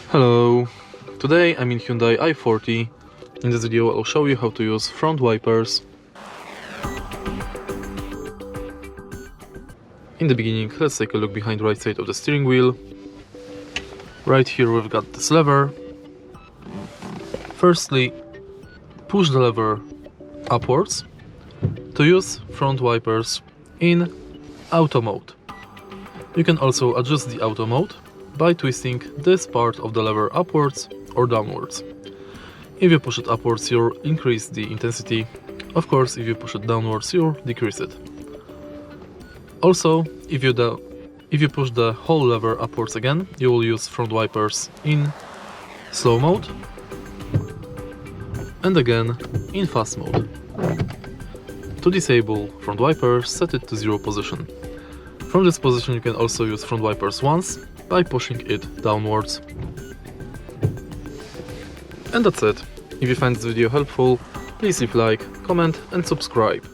Hello, today I'm in Hyundai i40. In this video I'll show you how to use front wipers. In the beginning, let's take a look behind the right side of the steering wheel. Right here we've got this lever. Firstly, push the lever upwards to use front wipers in auto mode. You can also adjust the auto mode by twisting this part of the lever upwards or downwards. If you push it upwards, you'll increase the intensity. Of course, if you push it downwards, you'll decrease it. Also, if you push the whole lever upwards again, you will use front wipers in slow mode and again in fast mode. To disable front wipers, set it to 0 position. From this position you can also use front wipers once by pushing it downwards. And that's it. If you find this video helpful, please leave a like, comment and subscribe.